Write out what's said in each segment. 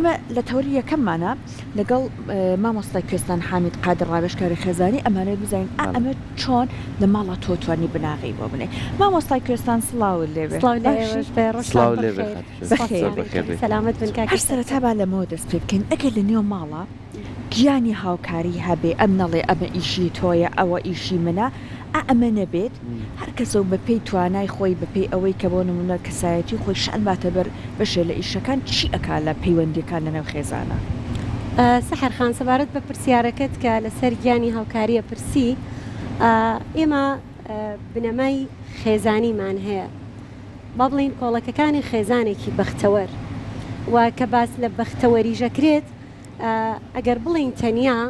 ئێمە لە تەوری یەکەممانە لەگەڵ مامۆستای کوێستان حامید قادر ڕاوێژکاری خێزانی ئەمانەی بزانین ئەمە چۆن لە ماڵە تۆ توانی بناغی بۆ بنێ. مامۆستای کوێستان سڵاو لێبێ سەلامەت بن هەر سەرەتا با لەمەوە دەست پێ بکەین ئەگەر لە نێو ماڵە گیانی هاوکاری هەبێ ئەم نەڵێ ئەمە ئیشی تۆیە ئەوە ئیشی منە ئەمە نەبێت هەر کەسە و بەپێی توانای خۆی بەپێی ئەوەی کە بۆ نمونە کەسایەتی خۆی شان باتە بەر بەشێ لە ئیشەکان چی ئەکا لە پەیوەندیەکان لەنێو خێزانە. سەحەرخان سەبارەت بە پرسیارەکەت کە لەسەر گیانی هاوکاریە پرسی ئێمە بنەمای خێزانیمان هەیە با بڵین کۆڵەکەکانی خێزانێکی بەختەوەر و کە باس لە بەختەوەریژەکرێت ئەگەر بڵین تەنیا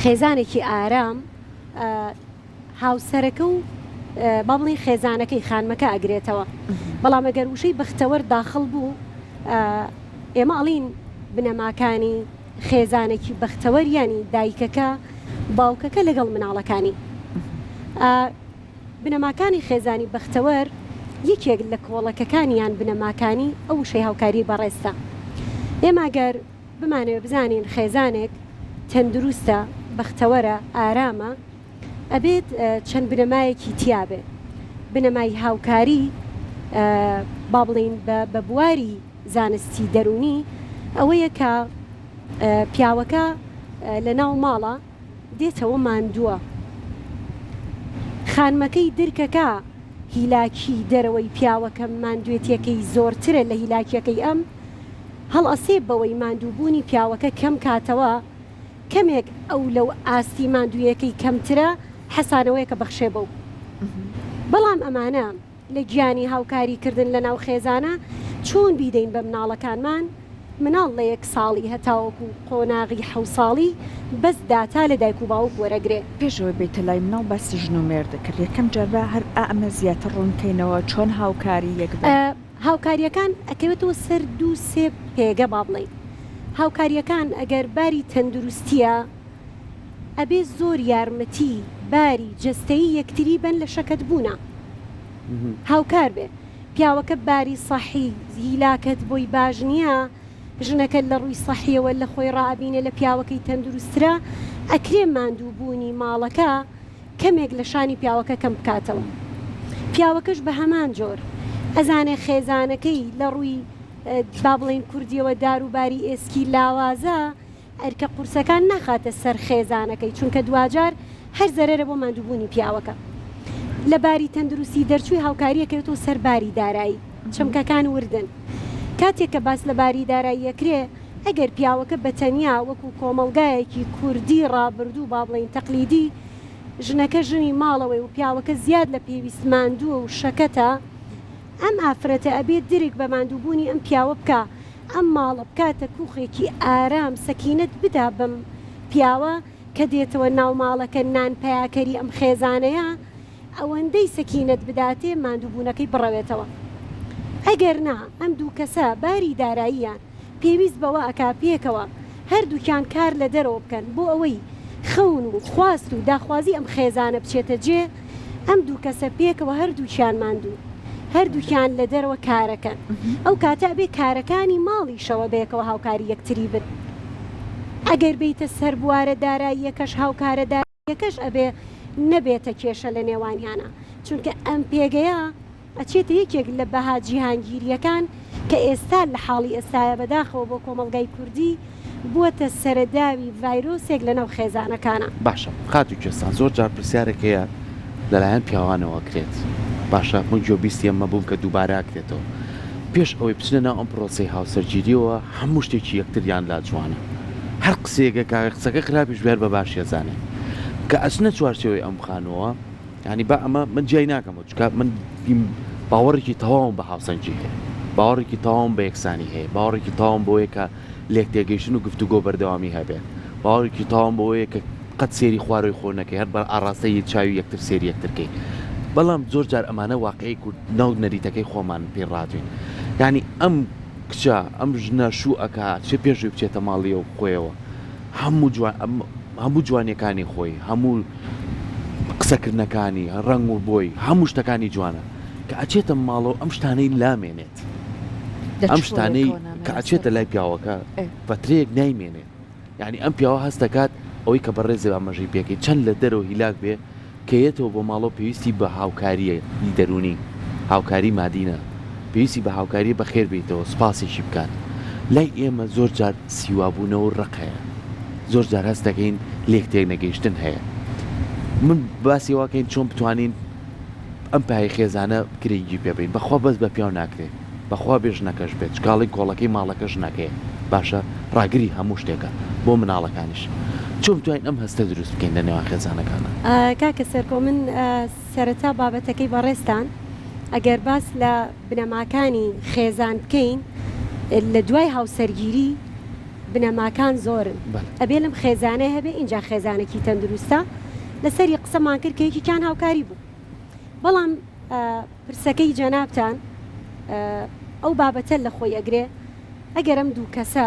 خێزانێکی ئارام هاوسەرەکە و با بڵین خێزانەکەی خانمەکە ئەگرێتەوە بەڵام ئەگەر وشەی بەختەوەر داخڵ بوو ئێمە ئەڵین بنەماکانی خێزانێکی بەختەوەر ینی دایکەکە باوکەکە لەگەڵ مناڵەکانی بنەماکانی خێزانی بەختەوەر یەکێک لە کۆڵەکەکانیان بنەماکانی ئەو وشەی هاوکاری بەڕێستە. ئێمە گەر بمانەوە بزانین خێزانێک تەندروستە بەختەوەرە ئارامە ئەبێت چەند بنەمایەکی تیابێ بنەمای هاوکاری با بڵین بە بواری زانستی دەرونی ئەوەیە کە پیاوەکە لە ناو ماڵە دێتەوە ماندووە خانمەکەی درکەکە هیلاکی دەرەوەی پیاوەکە ماندوێتیەکەی زۆرترە لە هیلاکیەکەی ئەم هەڵ ئەسێ بەوەی ماندووبوونی پیاوەکە کەم کاتەوە کەمێک ئەو لەو ئاستی ماندوویەکەی کەمترە حەسانەوەی کە بەخشێ بەو بەڵام ئەمانە لە گیانی هاوکاریکردن لە ناو خێزانە چۆن بیدەین بە مناڵەکانمان مناڵ لە 1 ساڵی هەتاوەکو قۆناغی 7 ساڵی بەس داتا لە دایک و باوک وەرەگرێ پێشەوەی بێتە لای مناڵ باسی ژن و مێر دەکرد یەکەم جاربە هەر ئەمە زیاتر ڕوونکەینەوە چۆن هاوکاری یەک هاوکاریەکان ئەکەوێتەوە سەر 2-3 پێگە با بڵێن هاوکاریەکان ئەگەر باری تەندروستیە ئەبێ زۆر یارمەتی باری جەستەیی یەکتری بن لە شەکەت بوونە هاوکار بێ پیاوەکە باری سەحی هیلاکەت بۆی باش نییە ژنەکە لە ڕووی سەحیەوە لە خۆی ڕابینە لە پیاوەکەی تەندروسترە ئەکرێ ماندووبوونی ماڵەکە کەمێک لە شانی پیاوەکە کەم بکاتەوە پیاوەکەش بە هەمان جۆر ئەزانێ خێزانەکەی لە ڕووی با بڵێن کوردیەوە داروباری ئێسکی لاوازە ئەرکە قورسەکان ناخاتە سەر خێزانەکەی چونکە دوجار هەر زەرەرە بۆ ماندووبوونی پیاوەکە لە باری تەندروستی دەرچووی هاوکاریەکەوێتەوە سەر باری دارایی چەمکەکان وردن کاتێک کە باس لە باری دارایی یەکرێ ئەگەر پیاوەکە بەتەنیا وەکو کۆمەڵگایەکی کوردی ڕابردوو با بڵێن تەقلیدی ژنەکە ژنی ماڵەوەی و پیاوەکە زیاد لە پێویست ماندووە و شەکەتە ئەم ئافرەتە ئەبێت درێک بە ماندووبوونی ئەم پیاوە بکە ئەم ماڵە بکاتە کوخێکی ئارام سەکینەت بدا بم پیاوە کە دێتەوە ناو ماڵەکە نان پەیاکەری ئەم خێزانەیە ئەوەندەی سەکینەت بداتێ ماندووبوونەکەی بڕەوێتەوە ئەگەر نا ئەم دوو کەسە باری داراییان پێویست بەوە ئەکا پێکەوە هەردووکیان کار لە دەرەوە بکەن بۆ ئەوەی خەون و خواست و داخوازی ئەم خێزانە بچێتە جێ ئەم دوو کەسە پێکەوە هەردووکیان ماندوو هەردووکیان لە دەرەوە کارەکەن ئەو کاتە بێ کارەکانی ماڵیشەوە بێکەوە هاوکاری یەکتری بن ئەگەر بیتە سەر بوارە داراییەکەش هاوکارە داراییەکەش ئەبێ نەبێتە کێشە لە نێوانیانە چونکە ئەم پێگەیە ئەچێتە یەکێک لە بەها جیهانگیریەکان کە ئێستا لە حاڵی ئێستاە بەداخەوە بۆ کۆمەڵگای کوردی بووەتە سەرەداوی ڤایرۆسێک لەناو خێزانەکانە باشە خاتی کوێستان زۆر جار پرسیارێکەیە لەلایەن پیاوانەوە کرێت باشە من جۆبیستی ئەمە بووم کە دووبارە کرێتەوە پێش ئەوەی بچنە ناو ئەم پرۆسی هاوسەرگیریەوە هەموو شتێکی یەکتریان لا جوانە هەر قسێگە کاغ قسەکە خراپیش بێر بە باش ێزانێ کە ئەچنە چوارچەوەی ئەم خانەوە ینی با ئەمە من جیای ناکەمەوە چکە من باوەڕێکی تەواوم بە هاوسەنجی هەیە باوەڕێکی تەواوم بە یەکسانی هەیە باوەڕێکی تەواوم بۆیە کە لێک تێگەیشتن و گفتوگۆ بەردەوامی هەبێت باوەڕێکی تەواوم بۆیە کە قەت سێری خوارەوەی خۆ نەکەی هەر بە ئاڕاستەی چاوی یەکتر سێری یەکترکەی بەڵام زۆر جار ئەمانە واقعی و ناو نەریتەکەی خۆمان پێ ڕاتوین ینی ئەم کچە ئەم ژنە شوو ئەکا چێ پێشوی بچێتە ماڵیە و خۆیەوە هەموو جوانیەکانی خۆی هەموو قسەکردنەکانی ڕنگ و بۆی هەموو شتەکانی جوانە کە ئەچێتە ماڵەوە ئەم شتانەی لامێنێت ئەم شتانەی کە ئەچێتە لای پیاوەکە فترەیەک نایمێنێ یعنی ئەم پیاوە هەست دەکات ئەوەی کە بەڕێزێ ئاماژەی پێکەی چەند لە دەرەوە هیلاک بێ کە یێتەوە بۆ ماڵەوە پێویستی بە هاوکاریە دەرونی هاوکاری مادینە پێویستی بە هاوکاری بەخێر بێتەوە سپاسێکی بکات لای ئێمە زۆر جار سیوابوونەوە ڕق هەیە زۆر جار هەست دەکەین لێک تێک نەگەیشتن هەیە من باسی واکەین چۆن بتوانین ئەم پای خێزانە گرنگی پێبین بەخوا بەس بە پیاو ناکرێت بەخوا بێژ نەکەش بێت چکاڵی گۆڵەکەی ماڵەکەش نەکەێ باشە ڕاگری هەموو شتێکە بۆ مناڵەکانیش چۆن بتوانین ئەم هەستە دروست بکەین لە نێوان خێزانەکانە کاکە سەرکۆ من سەرەتا بابەتەکەی بەڕێستان ئەگەر باس لە بنەماکانی خێزان بکەین لە دوای هاوسەرگیری بنەماکان زۆرن ئەبێ لەم خێزانە هەبێ اینجا خێزانێکی تەندروستە لەسەری قسەمان کرد کە یەکێکیان هاوکاری بوو بەڵام پرسەکەی جەنابتان ئەو بابەتە لە خۆی ئەگرێ ئەگەر ئەم دوو کەسە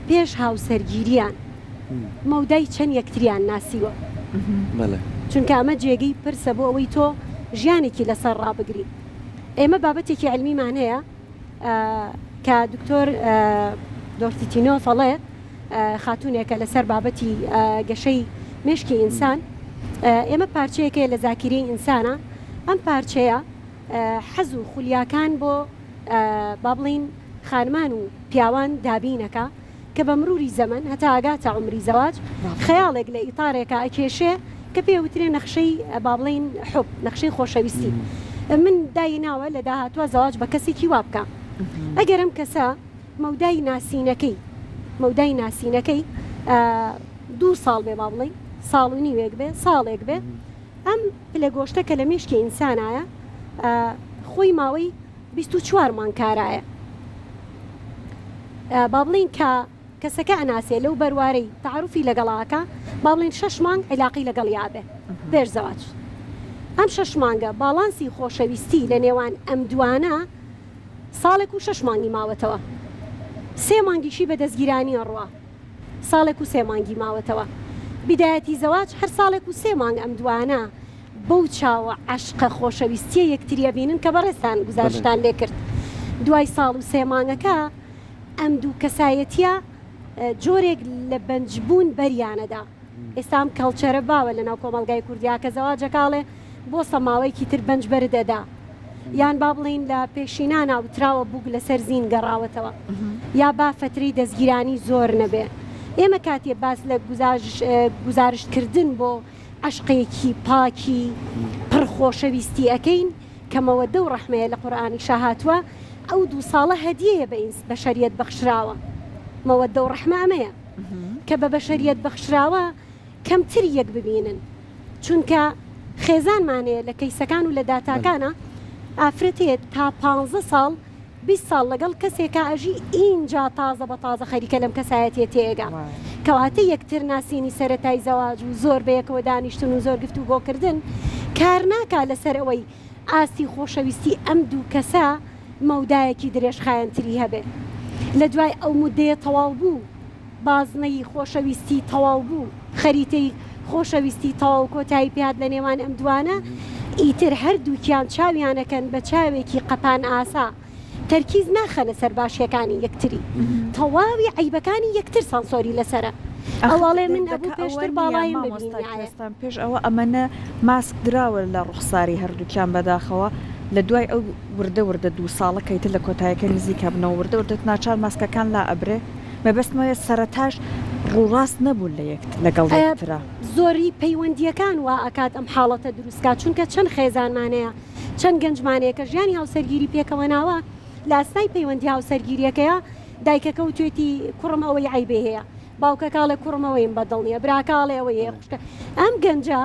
پێش هاوسەرگیریان مەودای چەند یەکتریان ناسیوە چونکە ئەمە جێگەی پرسە بۆ ئەوەی تۆ ژیانێکی لەسەر ڕابگری ئێمە بابەتێکی علمیمان هەیە کە دکتۆر دۆرتیتینۆ فەڵێ خاتونێکە لەسەر بابەتی گەشەی مشکی ئینسان ئێمە پارچەیەکەیە لە زاکیرەی ئینسانە ئەم پارچەیە حەز و خولیاکان بۆ با بڵین خانمان و پیاوان دابینەکە کە بە مروری زەمن هەتا ئاگاتە عمری زەواج خەیاڵێک لە ئیتارێکە ئەکێشێ کە پێوترێ نەخشەی با بڵین حب نەخشەی خۆشەویستی من دایناوە لە داهاتوە زەواج بە کەسێکی وا بکە ئەگەر ئەم کەسە مەودای ناسینەکەی 2 ساڵ بێ با بڵین ساڵ و نیوێک بێ ساڵێک بێ ئەم پلە گۆشتە کە لە مشکی ئینسانایە خۆی ماوەی 24 مانکارایە با بڵین کە کەسەکە ئەناسێ لەو بەروارەی تعارفی لەگەڵاکە با بڵین 6 مانگ علاقی لەگەڵ یابێ پێش زەواج ئەم 6 مانگە باڵانسی خۆشەویستی لە نێوان ئەم دوانە ساڵێک و 6 مانگی ماوەتەوە 3 مانگیشی بە دەستگیرانی ڕوا ساڵێک و 3 مانگی ماوەتەوە بدایەتی زەواج هەر ساڵێک و 3 مانگ ئەم دوانە بەو چاوە عەشقە خۆشەویستیە یەکتریە بینن کە بەڕێستان گزارشتان لێ کرد دوای ساڵ و 3 مانگەکە ئەم دوو کەسایەتیە جۆرێک لە بەنجبوون بەریانەدا ئێستا ئەم کەڵچەرە باوە لە ناو کۆمەڵگای کوردیا کە زەواجەکاڵێ بۆ سەماوەیەکی تر بەنج بەردەدا یان با بڵین لە پێشینان ناوتراوە بووک لەسەر زین گەڕاوەتەوە یا با فترەی دەستگیرانی زۆر نەبێ ئێمە کاتێ باس لە گزارشکردن بۆ عشقێکی پاکی پڕخۆشەویستی ئەەکەین کەمەوەدە و ڕەحمەیە لە قورئانی شاهاتوە ئەو 2 ساڵە هەدیەیە بە بەشەریەت بەخشراوە مەوەدە و ڕەحمە ئەمەیە کە بە بەشەریەت بەخشراوە کەمتر یەک ببینن چونکە خێزانمانەیە لە کەیسەکان و لە داتاکانە ئافرەتێت تا 15 ساڵ 20 ساڵ لەگەڵ کەسێکە ئەژی ئینجا تازە بە تازە خەریکە لەم کەسایەتێ تێگا کەواتە یەکتر ناسینی سەرەتای زەواج و زۆر بەیەکەوە دانیشتن و زۆر گفتو بۆکردن کار ناکا لەسەر ئەوەی ئاستی خۆشەویستی ئەم دوو کەسە مەودایەکی درێژخایەنتری هەبێ لە دوای ئەو مودەیە تەواو بوو بازنەی خۆشەویستی تەواو بوو خەریتەی خۆشەویستی تەواو کۆتایی پێات لە نێوان ئەم دوانە ئیتر هەردووکیان چاویانەکەن بە چاوێکی قەپان ئاسا تەرکیز ناخەنە سەر باشیەکانی یەکتری تەواوی عیبەکانی یەکتر سانسۆری لەسرە ئەوڵێ من ئەبوو پێشتر باڵایم ببینستان پێش ئەوە ئەمەنە ماسک دراوە لە ڕوخساری هەردووکیان بەداخەوە لە دوای ئەو وردە 2 ساڵەکەیتر لە کۆتایەکە نزیکە بنەوە وردە ناچار ماسکەکان لا ئەبرێ مەبەستمەوە سەرەتاش ڕووڕاست نەبوون لە لەگەڵ یەکترا زۆری پەیوەندیەکان وا ئەکات ئەم حاڵەتە دروستکات چونکە چەند خێزانمانەیە چەند گەنجمانەیە کە ژیانی هاوسەرگیری پێکەوە ناوە لە ئاسنای پەیوەندی هاوسەرگیریەکەیە دایکەکە و توێتی کوڕم ئەوەی عیبێ هەیە باوکە کاڵێ کوڕمەوەیم بەدڵنیە براکاڵێ ئەوەیە خوشکە ئەم گەنجە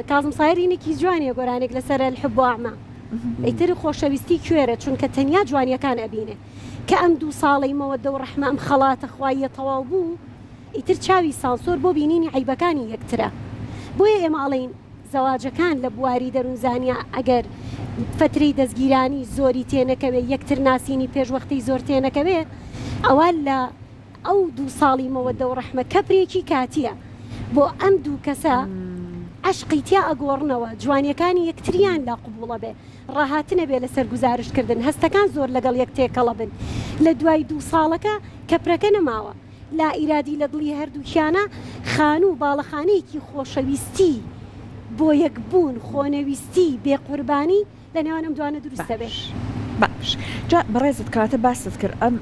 کازم سایرینێکی جوانیە گۆرانێک لەسەر الحب و ئەعما ئەیتر خۆشەویستی کوێرە چونکە تەنیا جوانیەکان ئەبینێ کە ئەم 2 ساڵی مەوەدە و ڕەحمە ئەم خەڵاتە خوایە تەواو بوو ئیتر چاوی سانسۆر بۆ بینینی عیبەکانی یەکترە بۆیە ئێمە ئەڵێن زەواجەکان لە بواری دەروونزانیا ئەگەر فترەی دەستگیرانی زۆری تێنەکەوێ یەکتر ناسینی پێشوەختی زۆر تێنەکەوێ ئەوە لە ئەو 2 ساڵی مەوەدە و ڕەحمە کەپرێکی کاتیە بۆ ئەم دوو کەسە عشقی تیا ئەگۆڕنەوە جوانیەکانی یەکتریان لا قبوڵە بێ ڕاهاتنە بێ لەسەر گزارشکردن هەستەکان زۆر لەگەڵ یەک تێکەڵە بن لە دوای 2 ساڵەکە کەپرەکە نەماوە لا ئیرادی لە دڵی هەردووکیانە خان و باڵەخانەیەکی خۆشەویستی بۆ یەکبوون خۆنەویستی بێ قوربانی لە نێوانم دوانە دروستە بێ باش جا بەڕێزت کاتە باست کرد ئەم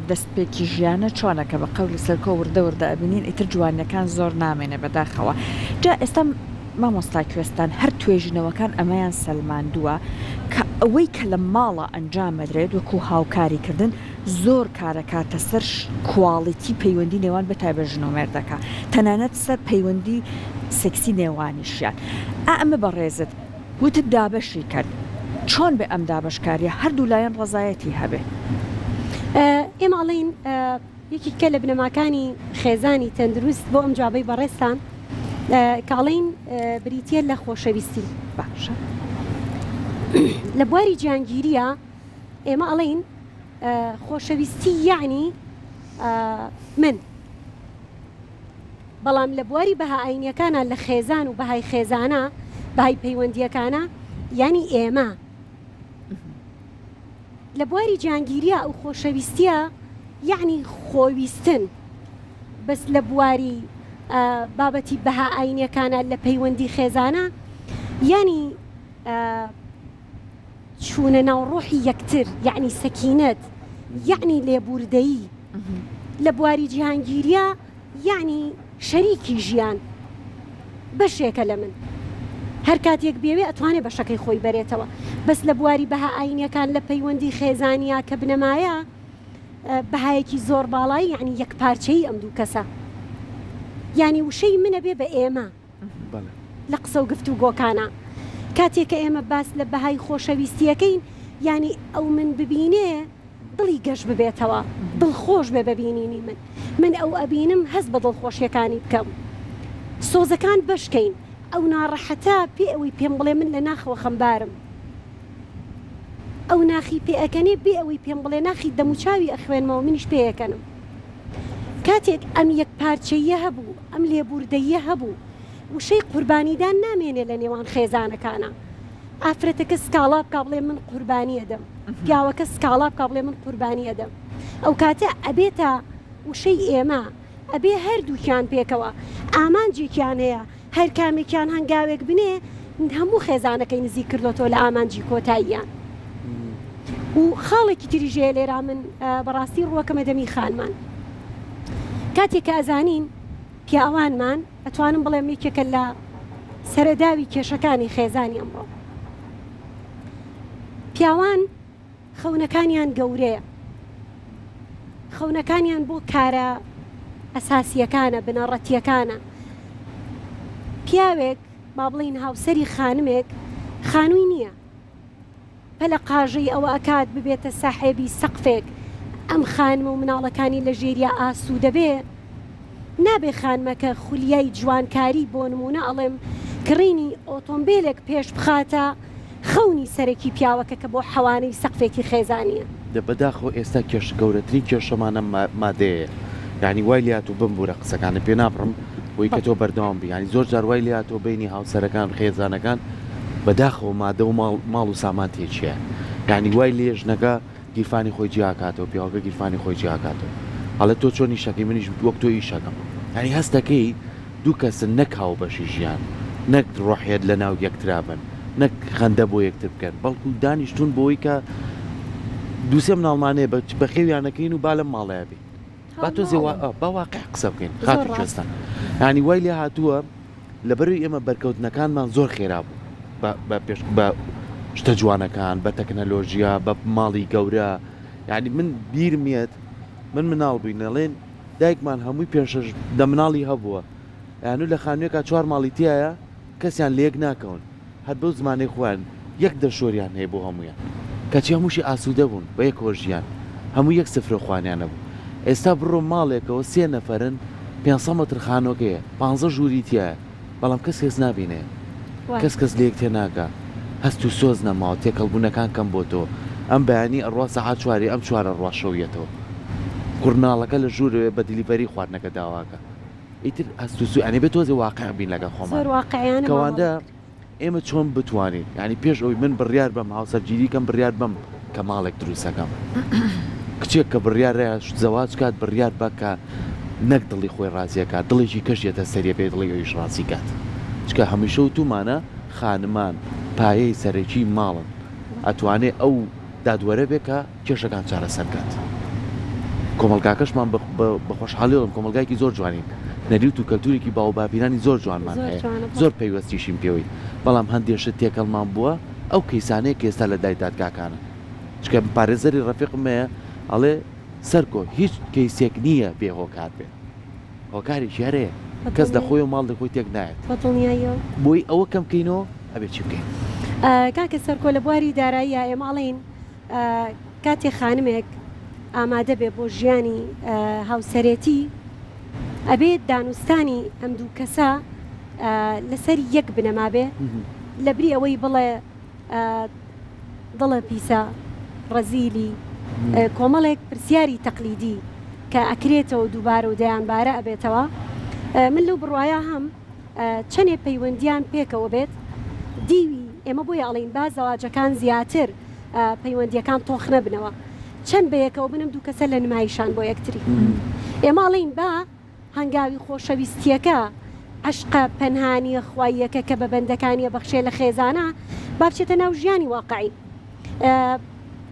دەستپێکی ژیانە چۆنەکە بە قەولی سەرکۆ وردە ئەبینین ئیتر جوانەکان زۆر نامێنە بەداخەوە جا ئێستا مامۆستا کوێستان هەر توێژینەوەکان ئەمەیان سەلماندووە کە ئەوەی کە لە ماڵە ئەنجامەدرێت وەکو هاوکاریکردن زۆر کارەکاتە سەر کواڵیتی پەیوەندی نێوان بە تایبەژن و مێردەکە تەنانەت سەر پەیوەندی سێکسی نێوانیشیان ئەمە بەڕێزت وتت دابەشی کرد چۆن بێ ئەم دابشکاریە هەردوو لایەن ڕزایەتی هەبێ ئێماڵین یەکیکە لە بنەماکانی خێزانی تەندروست بۆ ئەم جابەی بەڕێستان کاڵین بریتە لە خۆشەویستی باشە لە بواری گیانگیریە ئێمە ئەڵین خۆشەویستی یعنی من بەڵام لە بواری بەهائینیەکانە لە خێزان و بەهای خێزانە بەهای پەیوەندیەکانە ینی ئێمە لە بواری گیانگیریە ئەو خۆشەویستیە یعنی خۆویستن بەس لە بواری بابەتی بەهائینیەکانە لە پەیوەندی خێزانە ینی چوونە ناو ڕۆحی یەکتر یعنی سەکینەت یعنی لێبوردەیی لە بواری جیهانگیریە یعنی شەریکی ژیان بەشێکە لە من هەر کاتێک بێوێ ئەتوانێت بەشەکەی خۆی بەرێتەوە بەس لە بواری بەهائینیەکان لە پەیوەندی خێزانیا کە بنەمایە بەهایەکی زۆر باڵایی یعنی یەک پارچەی ئەم دوو کەسە یعنی وشەی منە بێ بە ئێمە لە قسە و گفت و گۆکانە کاتێککە ئێمە باس لە بەهای خۆشەویستیەکەین ینی ئەو من ببینێ دڵی گەشت ببێتەوە دڵخۆش بێ ببینینی من ئەو ئەبینم هەست بە دڵخۆشیەکانی بکەم سۆزەکان بەشکەین ئەو ناڕەحەتە پێ ئەوەی پێم بڵێ من لە ناخەوە خەمبارم ئەو ناخی پێ ئەەکەنێ بێ ئەوەی پێم بڵێ ناخی دەموچاوی ئەخوێنمەوە منیش پێەکەنم کاتێک ئەم یەک پارچەیە هەبوو ئەم لێبوردەیە هەبوو وشەی قوربانیدان نامێنێ لە نێوان خێزانەکانە ئافرەتەکە سکاڵا بکا بڵێ من قوربانی ئەدەم پیاوەکە سکاڵا بکا بڵێ من قوربانی ئەدەم ئەو کاتە ئەبێتە وشەی ئێمە ئەبێ هەردووکیان پێکەوە ئامانجێکیان هەیە هەر کامێکیان هەنگاوێک بنێ هەموو خێزانەکەی نزیک کردوەوە لە ئامانجی کۆتاییان و خاڵێکی تریژەیە لێرا من بەڕاستی ڕووەکەمە دەمی خانمان کاتێک کە ئەزانین پیاوانمان ئەتوانم بڵێم یەکێکە لە سەرەداوی کێشەکانی خێزانی ئەمڕۆ پیاوان خەونەکانیان گەورەیە خەونەکانیان بۆ کارە ئەساسیەکانە بنەڕەتیەکانە پیاوێک با بڵین هاوسەری خانمێک خانووی نییە پەلە قاژەی ئەوە ئەکات ببێتە ساحێبی سەقفێک ئەم خانمە و مناڵەکانی لە ژێریە ئاسوودە بێ نابێ خانمەکە خولیای جوانکاری بۆ نمونە ئەڵێم کڕینی ئۆتۆمبیلێک پێش بخاتە خەونی سەرەکی پیاوەکە کە بۆ حەوانەی سەقفێکی خێزانیە بەداخەوە ئێستا کێش گەورەترین کێشەمانە مادەیە یعنی وای لات و بمبورە قسەکانە پێ ناپڕم بۆی کە تۆ بەردەوام بی ینی زۆر جار وای لاتۆ بینی هاوسەرەکان خێزانەکان بەداخەوە مادە و ماڵ و سامان تێکیە یعنی وای لێژنەکە گیرفانی خۆی جیاکاتەوە پیاوەکە گیرفانی خۆی جیاکاتەوە هەڵە تۆ چۆنی شەکەی منیش وەک تۆ ئیشەکەم ینی هەستەکەی دوو کەسن نەکاو بەشی ژیان نەک ڕۆحێت لە ناو یەکترابن نەک خەندە بۆ یەکتر بکەن بەڵکو دانیشتون بۆی کە دووسێ مناڵمانەیە بە خێویانەکەین و با لەم ماڵەیە بێت با تۆ باواقع قسە بکەین خاتی کوێستان ینی وای لێ هاتووە لەبەروی ئێمە بەرکەوتنەکانمان زۆر خێرا بوو بە شتە جوانەکان بە تەکنەلۆژیا بە ماڵی گەورە یعنی من بیرمێت من مناڵ بووین نەڵێن دایکمان هەمووی پێشش دە مناڵی هەبووە یانو لە خانوێکە 4 ماڵی تایە کەسیان لێک ناکەون هەر بەو زمانەی خوان یەک دەشۆریان هەیە بۆ هەمویان کەچی هەمووشی ئاسوودە بوون بە یەک هۆژیان هەموو یەک سفرە خوانیانە بوو ئێستا بڕۆ ماڵێکەوە 3 نەفەرن 500 مەتر خانۆکەیە 15 ژووری تایە بەڵام کەس هێز نابینێ کەس لێک تێناکە هەست و سۆز نەماوە تێکەڵبوونەکان کەم بۆ تۆ ئەم بەیانی ئەڕوا سەعات 4 ئەم 4 ڕاشەویەتەوە کوڕناڵەکە لە ژوورێ بە دیلیڤەری خواردنەکە داواکە ئیتر ئەستوسو ئەنێ بێت تۆزی واقع بین لەگەڵ زۆر خۆمان واقعیانە کەواندا ئێمە چۆن بتوانین ینی پێش ئەوی من بڕیار بەم هاوسەرگیری کەم بڕیار بەم کە ماڵێک دروستەکەم کچێک کە بڕیارە زەواج کات بڕیار بە کە نەک دڵی خۆی ڕازیەکات دڵێکی کەشێتە سەریە پێ دڵی ئەویش ڕازی کات چکە هەمیشە و تومانە خانمان پایەی سەرەکی ماڵن ئەتوانێت ئەو دادوەرە بێ کە کێشەکان چارەسەر کات کۆمەلگاکەشمان بە خۆشحاڵیڵم کۆمەلگایکی زۆر جوانین نەریوت و کەلتورێکی باو باپیرانی زۆر جوانمان هەیە زۆر پەیوەستیشیم پێوەی بەڵام هەندێشت تێکەڵمان بووە ئەو کەیسانەیە کە ئێستا لە دای دادگاکانە چکە پارێزەری ڕەفیقمەیە ئەڵێ سەرکۆ هیچ کەیسێک نییە بێ هۆکار بێت هۆکاری ژێرەیە کەس لە خۆی و ماڵ لە خۆی تێک نایێت بۆی ئەوە کەم بکەینەوە ئەبێت چی بکەین کاکە سەرکۆ لە بواری دارایی ئێماڵین کاتێ خانمێک ئامادە بێ بۆ ژیانی هاوسەرێتی ئەبێت دانوستانی ئەم دوو کەسە لەسەر یەک بنەما بێ لە بری ئەوەی بڵێ دڵە پیسە ڕەزیلی کۆمەڵێک پرسیاری تەقلیدی کە ئەکرێتەوە دووبارە و دەیانبارە ئەبێتەوە من لەو بڕواایە هەم چەندێ پەیوەندیان پێکەوە بێت دیوی ئێمە بۆی ئەڵین با زەواجەکان زیاتر پەیوەندیەکان تۆخ نەبنەوە چەند بەیەکەوە بنم دوو کەسە لە نمایشان بۆ یەکتری ئێمە ئەڵین با هەنگاوی خۆشەویستیەکە عشقە پەنهانیە خواییەکە کە بە بەندەکانیە بەخشێ لە خێزانە با بچێتە ناو ژیانی واقعی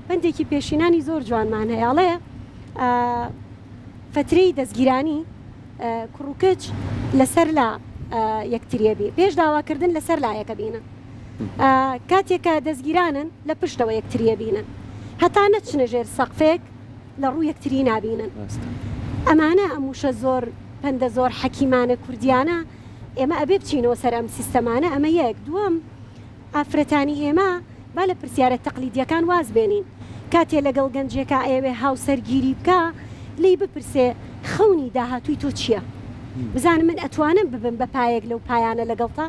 بەندێکی پێشینانی زۆر جوانمان هەیەڵێ فترەی دەستگیرانی کوڕووکچ لەسەر لا یەکتریە بێ پێش داواکردن لەسەر لایەکە بینن کاتێکە دەستگیرانن لە پشتەوە یەکتریە بینن هەتا نەچنە ژێر سەقفێک لە ڕوو یەکتری نابینن ئەمانە ئەموشە زۆر پەندە زۆر حەکیمانە کوردیانە ئێمە ئەبێ بچینەوە سەر ئەم سیستەمانە ئەمە یەک دووەم ئافرەتانی ئێمە با لە پرسیارە تەقلیدیەکان واز بێنین کاتێ لەگەڵ گەنجێکە ئێوێ هاوسەرگیری بکە لی بپرسێ خەونی داهاتووی تۆ چییە بزانم من ئەتوانم ببم بە پایەک لەو پایانە لەگەڵتا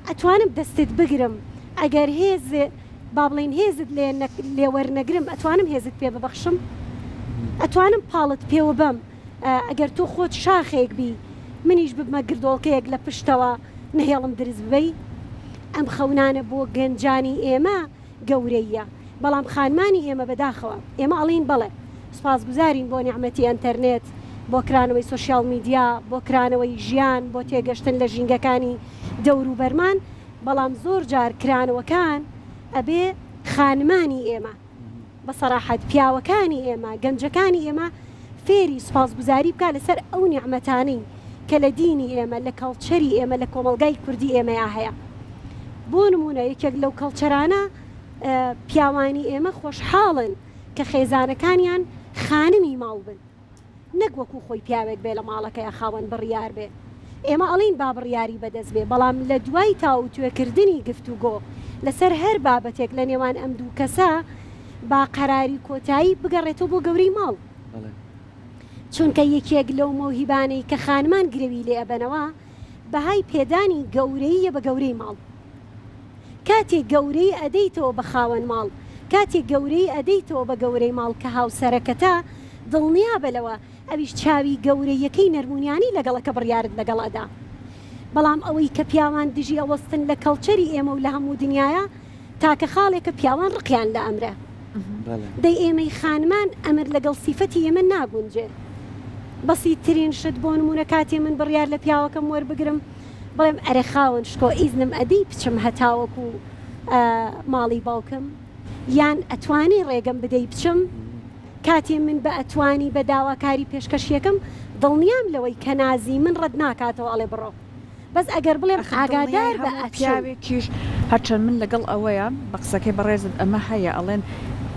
ئەتوانم دەستت بگرم ئەگەر هێز با بڵین هێزت لێوەرنەگرم ئەتوانم هێزت پێ ببەخشم ئەتوانم پاڵت پێوە بەم ئەگەر تۆ خۆت شاخێک بی منیش ببمە گردۆڵکەیەک لە پشتەوە نهێڵم درز ببەی ئەم خەونانە بۆ گەنجانی ئێمە گەورەیە بەڵام خانمانی ئێمە بەداخەوە ئێمە ئەڵین بڵێ سوپاسگوزارین بۆ نیعمەتی ئەنتەرنێت بۆ کرانەوەی سۆشیال میدیا بۆ کرانەوەی ژیان بۆ تێگەشتن لە ژینگەکانی دەور و بەرمان بەڵام زۆر جار کرانەوەکان ئەبێ خانمانی ئێمە بە سەراحەت پیاوەکانی ئێمە گەنجەکانی ئێمە فێری سوپاسگوزاری بکە لەسەر ئەو نیعمەتانەی کە لە دینی ئێمە لە کەڵچەری ئێمە لە کۆمەلگای کوردی ئێمەیە هەیە بۆ نمونە یەکێک لەو کەڵچەرانە پیاوانی ئێمە خۆشحاڵن کە خێزانەکانیان خانمی ماڵ بن نەک وەکو خۆی پیاوێک بێ لە ماڵەکەی خاوەن بڕیار بێ ئێمە ئەڵین با بڕیاری بەدەست بێ بەڵام لە دوای تاو توێکردنی گفتوگۆ لەسەر هەر بابەتێک لە نێوان ئەم دوو کەسە با قەراری کۆتایی بگەڕێتەوە بۆ گەوری ماڵ چونکە یەکێک لەو مۆهیبانەی کە خانمان گرەوی لێ ئەبەنەوە بەهای پێدانی گەورەیە بە گەورەی ماڵ کاتێک گەورەی ئەدەیتەوە بە خاوەن ماڵ کاتێک گەورەی ئەدەیتەوە بە گەورەی ماڵ کە هاوسەرەکەتە دڵنیا بەلەوە ئەویش چاوی گەورەیەکەی نەرمونیانی لەگەڵەکە بڕیارت لەگەڵەدا بەڵام ئەوەی کە پیاوان دژی ئەوەستن لە کەڵچەری ئێمە و لە هەموو دنیاە تاکە خاڵێکە پیاوان ڕقیان لە ئەمرە دەی ئێمەی خانمان ئەمر لەگەڵ سیفەتی ئێمە ناگونجێت بەسی ترین شت بۆ نمونە کاتێ من بڕیار لە پیاوەکەم وەربگرم بڵێم ئەرێ خاوەن شکۆ ئیزنم ئەدەی بچم هەتاوەکو ماڵی باوکم یان ئەتوانی ڕێگەم بدەی بچم کاتێ من بە ئەتوانی بە داواکاری پێشکەشیەکەم دڵنیام لەوەی کە نازی من ڕەت ناکاتەوە ئەڵێ بڕۆ بەس ئەگەر بڵێم ئاگادار بە پیاوێکیش هەرچەند من لەگەڵ ئەوەیە بە قسەکەی بەڕێزت ئەمە هەیە ئەڵێن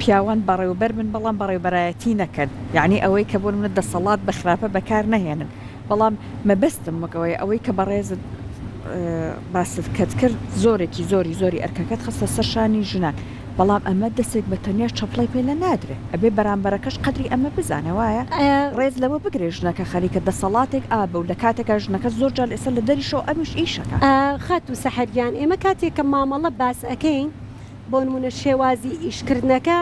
پیاوان بەڕێوبەر من بەڵام بەڕێوبەرایەتی نەکەن یعنی ئەوەی کە بۆ منە دەسەڵات بە خراپە بەکار نەهێنن بەڵام مەبەستم وەکەوەی ئەوەی کە بەڕێزت باست کەت کرد زۆرێکی زۆری ئەرکەکەت خستە سەر شانی ژنان بەڵام ئەمە دەستێک بە تەنیا چەپڵی پێ لە نادرێ ئەبێ بەرامبەرەکەش قدری ئەمە بزانەوەیە ڕێز لەوە بگرێ ژنەکە خەریکە دەسەڵاتێک ئابە و لە کاتێکە ژنەکە زۆر جار ئێستا لە دەریشەوە ئەمیش ئیشەکە خەت و سەحەریان ئێمە کاتێککە مامەڵە باس ئەەکەین بۆ نمونە شێوازی ئیشکردنەکە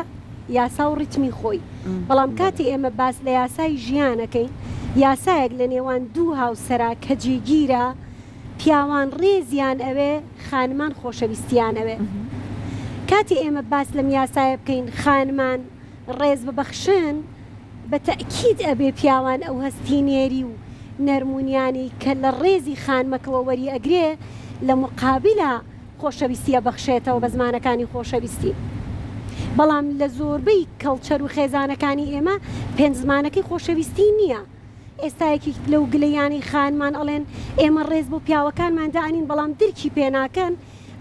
یاسا و ڕیتمی خۆی بەڵام کاتی ئێمە باس لە یاسای ژیانەکەین یاسایەک لە نێوان دوو هاوسەرا کە جێگیرە پیاوان ڕێزیان ئەوێ خانمان خۆشەویستیان ئەوێ کاتی ئێمە باس لەم یاسایە بکەین خانمان ڕێز ببەخشن بە تەکید ئەبێ پیاوان ئەو هەستینێری و نەرمونیانی کە لە ڕێزی خانمەکەوە وەری ئەگرێ لە مقابلە خۆشەویستیە بەخشێتەوە بە زمانەکانی خۆشەویستی بەڵام لە زۆربەی کەڵچەر و خێزانەکانی ئێمە پێنج زمانەکەی خۆشەویستی نییە ئێستایەکی لەو گلەیانی خانمان ئەڵێن ئێمە ڕێز بۆ پیاوەکانماندانین بەڵام درکی پێناکەن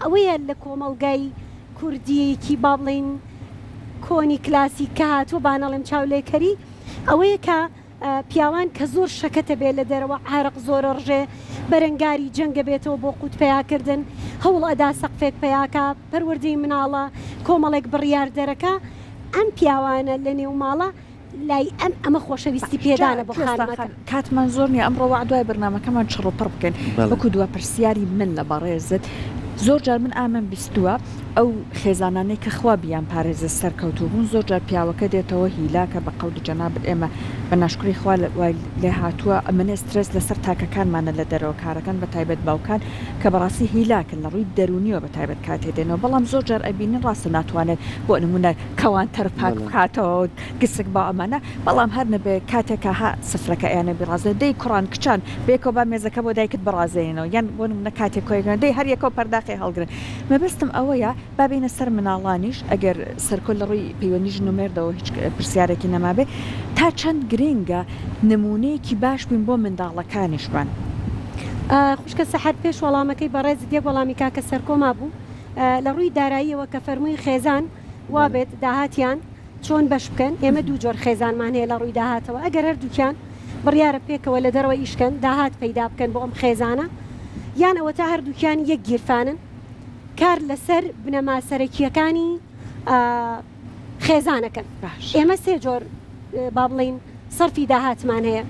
ئەوەیە لە کۆمەڵگای کوردیەکی با بڵێن کۆنی کلاسی کە هاتووە بانەڵێم چاولێکەری ئەوەیە کە پیاوان کە زۆر شەکەتە بێت لە دەرەوە عارق زۆرە ڕژێ بەرەنگاری جەنگە بێتەوە بۆ قوت پیاکردن هەوڵ ئەدا سەقفێک پیاکە پەروەردەی مناڵە کۆمەڵێک بڕیار دەرەکە ئەم پیاوانە لە نێو ماڵە لای ئەمە خۆشەویستی پێدانە بۆ خانمەکە کاتمان زۆر نیە ئەمڕۆ دوای بەرنامەکەمان چڕۆپڕ بکەین وەکو دووە پرسیاری من لە بەڕێزت زۆر جار من ئامن بیستووە ئەو خێزانانەی کە خوا بیان پارێزە سەرکەوتوو بوون زۆر جار پیاوەکە دێتەوە هیلاکە بە قەولی جەنابەت ئێمە بە ناشکری خوا لێ هاتووە ئەمەنێ سترس لەسەر تاکەکانمانە لە دەرەوە کارەکان بە تایبەت باوکان کە بەڕاستی هیلاکن لە ڕووی دەرونیەوە بە تایبەت کاتێ دێنەوە بەڵام زۆر جار ئەبینین ڕاستە ناتوانێت بۆ نمونە کەوان تەرپاک بکاتەوە گسک با ئەمانە بەڵام هەر نەبێ کاتێکە ها سفرەکە ئەیانە بڕازە دەی کوڕان کچان بێکەوە با مێزەکە بۆ دایکت بڕازێنەوە یان بۆ نمونە کاتێک کۆیگەن دەی هەر یەکەوە پەرداخی هەڵگرن مەبەستم ئەوەیە بابینە سەر مناڵانیش ئەگەر سەرکۆل لە ڕووی پەیوەندیژ نومێردەوە هیچ پرسیارێکی نەمابێ تا چەند گرنگە نمونەیەکی باش بین بۆ منداڵەکانیشمان خوشکە سەحەت پێش وەڵامەکەی بەڕێز یەک وەڵامی کاکە سەرکۆما بوو لە ڕووی داراییەوە کە فەرمووی خێزان وابێت داهاتیان چۆن بەش بکەن ئێمە دوو جۆر خێزانمان هەیە لە ڕووی داهاتەوە ئەگەر هەردووکیان بڕیارە پێکەوە لە دەرەوە ئیشکەن داهات پەیدا بکەن بۆ ئەم خێزانە یان ئەوە تا هەردووکیان یەک گیرفانن کار لەسەر بنەما سەرەکیەکانی خێزانەکەن ئێمە سێ جۆر با بڵین سەرفی داهاتمان هەیە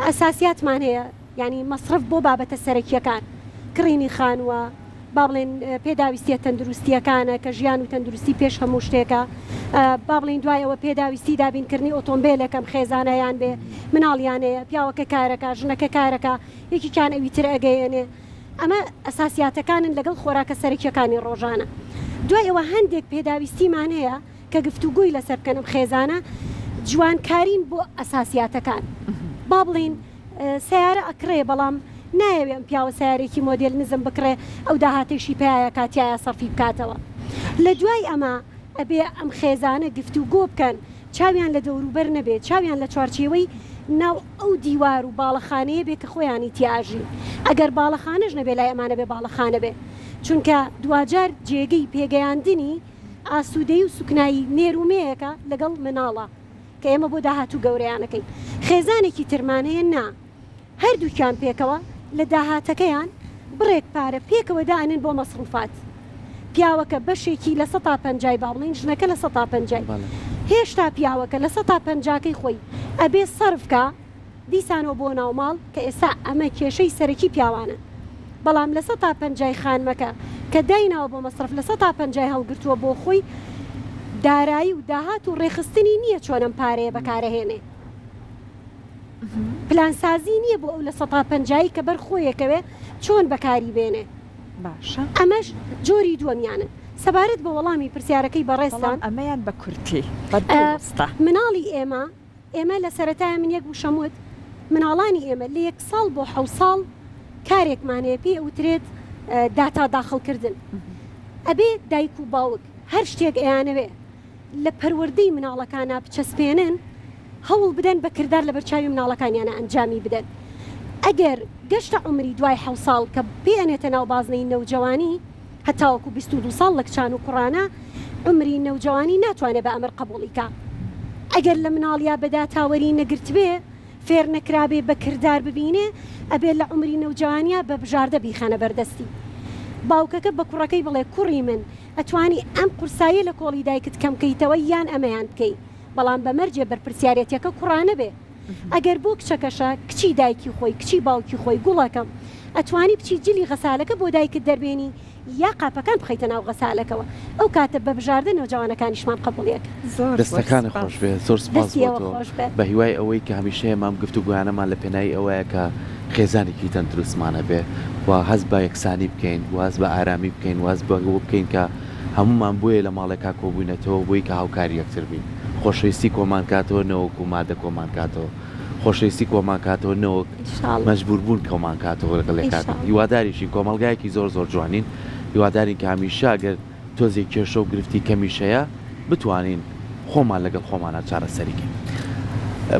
ئەساسیاتمان هەیە ینی مەصرف بۆ بابەتە سەرەکیەکان کڕینی خانووە با بڵێن پێداویستیە تەندروستیەکانە کە ژیان و تەندروستی پێش هەموو شتێکە با بڵین دوایەوە پێداویستی دابینکردنی ئۆتۆمبیلەکەم خێزانەیان بێ مناڵیانەیە پیاوەکە کارەکە ژنەکە کارەکە یەکیان ئەوی تر ئەگەیەنێ ئەمە ئەساسیاتەکانن لەگەڵ خۆراکە سەرکیەکانی ڕۆژانە دوای ئەوە هەندێک پێداویستیمان هەیە کە گفتوگوی لەسەر بکەنم خێزانە جوانکارین بۆ ئەساسیاتەکان با بڵین سیارە ئەکرێ بەڵام نایەوێ ئەم پیاوە سیارێکی مۆدل نزم بکرێ ئەو داهاتێشی پێایە کاتیایە سەرفی بکاتەوە لە دوای ئەمە ئەبێ ئەم خێزانە گفتوگۆ بکەن چاویان لە دەوروبەر نەبێت چاویان لە چوارچێوەی ناو ئەو دیوار و باڵەخانەیە بێ کە خۆیانی تیاژی ئەگەر باڵەخانەش نەبێ لای ئەمانە بێ باڵەخانە بێ چونکە دوجار جێگەی پێگەیاندنی ئاسوودەی و سوکنایی نێرومەیەەکە لەگەڵ مناڵە کە ئێمە بۆ داهاتوو گەورەیانەکەین خێزانێکی ترمانەیە نا هەردووکیان پێکەوە لە داهاتەکەیان بڕێک پارە پێکەوە دانن بۆ مەسروفات پیاوەکە بەشێکی لە 150 با بڵین ژنەکە لە 150 هێشتا پیاوەکە لە 150کەی خۆی ئەبێ سەرفکە دیسانەوە بۆ ناوماڵ کە ئێستا ئەمە کێشەی سەرەکی پیاوانە بەڵام لە 150 خانمەکە کە دایناوە بۆ مەسرف لە 150 هەڵگرتووە بۆ خۆی دارایی و داهات و ڕێخستنی نییە چۆنم پارەیە بەکارەهێنێ پلانسازی نییە بۆ ئەو لە 150 کە بەر خۆیەکەوێ چۆن بەکاری بێنێ باشە ئەمەش جۆری دووەمیانن سەبارەت بە وەڵامی پرسیارەکەی بەڕێستان ئەمەیان بە کورتی مناڵی ئێمە لە سەرەتایە من یەک وشەموت مناڵانی ئێمە لە 1 ساڵ بۆ 7 ساڵ کارێکمانەیە پێ ئەوترێت داتا داخڵکردن ئەبێ دایک و باوک هەر شتێک ئەیانەوێ لە پەروەردەی مناڵەکانە بچەسپێنن هەوڵ بدەن بە کردار لە بەرچاوی مناڵەکانیانە ئەنجامی بدەن ئەگەر گەشتە عمری دوای 7 ساڵ کە بێنێتە ناو بازنەی نەوجەوانی هەتاوەکو 22 ساڵ لە کچان و کوڕانە عمری نەوجەوانی ناتوانێت بە ئەمر قبوڵیکە ئەگەر لە مناڵیا بەدا تاوەری نەگرت بێ فێر نەکرابێ بە کردار ببینێ ئەبێت لە عمری نەوجوانیە بە بژاردە بیخەنە بەردەستی باوکەکە بە کوڕەکەی بڵێ کوڕی من ئەتوانی ئەم قورسایە لە کۆڵی دایکت کەمکەیتەوە یان ئەمەیان بکەی بەڵام بەمەرجێ بەرپرسیارەتەکە کوڕانە بێ ئەگەر بۆ کچەکەشە کچی دایکی خۆی کچی باوکی خۆی گوڵەکەم ئەتوانی بچی جلی غەسالەکە بۆ دایکت دەربێنی یا قاپەکان بخەیتە ناو غەسالەکەەوە ئەو کاتە بە بژاردنەوە جوانەکانیشمان قبولێک دەستەکانی خۆش بێ زۆر سپاس بۆ دەستیەوە تۆ خۆش بێت بە هیوای ئەوەی کە هەمیشەیە مام گفت و گویانەمان لە پێنایی ئەوەیە کە خێزانێکی تەندروستمانە بێ و هەست بە یەکسانی بکەین واز بە ئارامی بکەین واز بە ئەوە بکەین کە هەمومان بۆیە لە ماڵێکا کۆبوونەتەوە بۆی کە هاوکاری یەکتر بین خۆشەویستی کۆمان کاتەوە نەوەک و مادە کۆمان کاتەوە خۆشەویستی کۆمان کاتەوە نەوەک مەجبوربوون کۆمان کاتەوە لەگەڵ کات هیواداریشین کۆمەلگایەکی زۆر زۆر جوانین هیوادارین کە هەمیشە ئەگەر تۆزێک کێشە و گرفتی کەمیشەیە بتوانین خۆمان لەگەڵ خۆمانە چارەسەریکەین